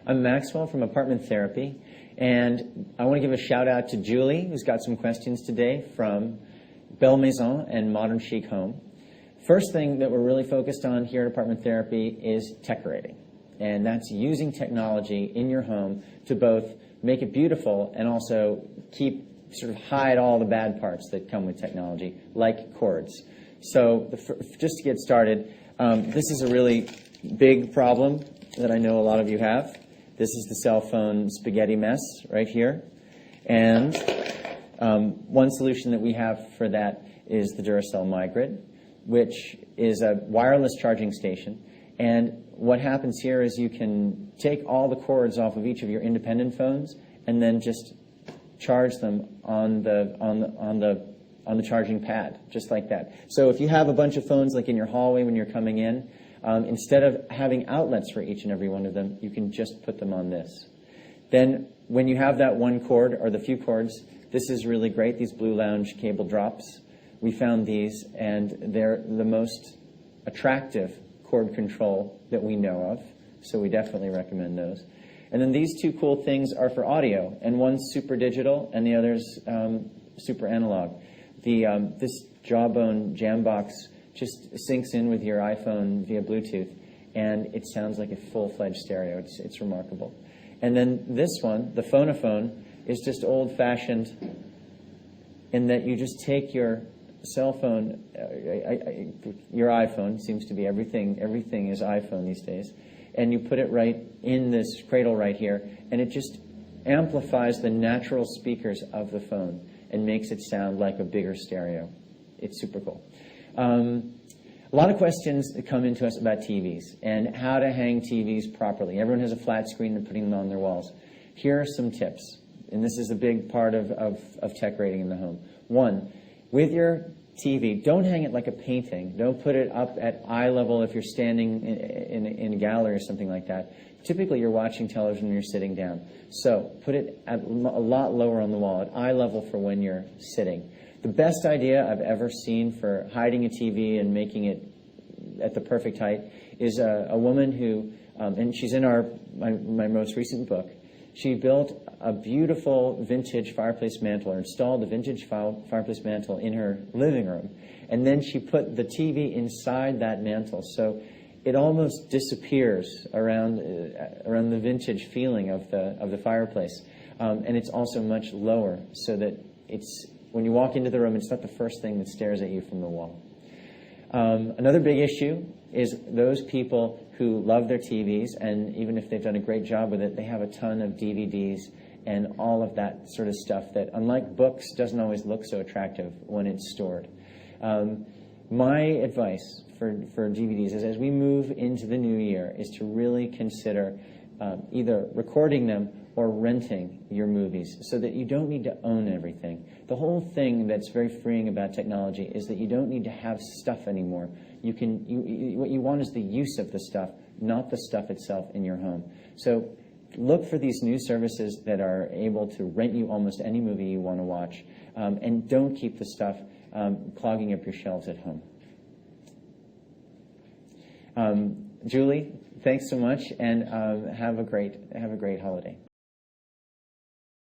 I'm Maxwell from Apartment Therapy, and I want to give a shout out to Julie, who's got some questions today from Belle Maison and Modern Chic Home. First thing that we're really focused on here at Apartment Therapy is decorating, and that's using technology in your home to both make it beautiful and also sort of hide all the bad parts that come with technology, like cords. So just to get started, this is a really big problem that I know a lot of you have. This is the cell phone spaghetti mess right here. And one solution that we have for that is the Duracell MyGrid, which is a wireless charging station. And what happens here is you can take all the cords off of each of your independent phones and then just charge them on the charging pad, just like that. So if you have a bunch of phones like in your hallway when you're coming in, instead of having outlets for each and every one of them, you can just put them on this. Then when you have that one cord or the few cords, this is really great, these Blue Lounge cable drops. We found these, and they're the most attractive cord control that we know of, so we definitely recommend those. And then these two cool things are for audio, and one's super digital and the other's super analog. This Jawbone Jambox just syncs in with your iPhone via Bluetooth, and it sounds like a full-fledged stereo. It's remarkable. And then this one, the Phonophone, is just old-fashioned in that you just take your cell phone, your iPhone, seems to be everything is iPhone these days, and you put it right in this cradle right here, and it just amplifies the natural speakers of the phone and makes it sound like a bigger stereo. It's super cool. A lot of questions come into us about TVs and how to hang TVs properly. Everyone has a flat screen and putting them on their walls. Here are some tips, and this is a big part of decorating in the home. One, with your TV, don't hang it like a painting. Don't put it up at eye level if you're standing in a gallery or something like that. Typically, you're watching television when you're sitting down. So put it at a lot lower on the wall, at eye level for when you're sitting. The best idea I've ever seen for hiding a TV and making it at the perfect height is a woman who, and she's in my most recent book, she built a beautiful vintage fireplace mantle, or installed a vintage fireplace mantle in her living room. And then she put the TV inside that mantle, so it almost disappears around the vintage feeling of the fireplace. And it's also much lower, so that when you walk into the room, it's not the first thing that stares at you from the wall. Another big issue is those people who love their TVs, and even if they've done a great job with it, they have a ton of DVDs and all of that sort of stuff that, unlike books, doesn't always look so attractive when it's stored. My advice for DVDs is, as we move into the new year, is to really consider either recording them or renting your movies, so that you don't need to own everything. The whole thing that's very freeing about technology is that you don't need to have stuff anymore. What you want is the use of the stuff, not the stuff itself in your home. So look for these new services that are able to rent you almost any movie you want to watch, and don't keep the stuff clogging up your shelves at home. Julie, thanks so much, and have a great holiday.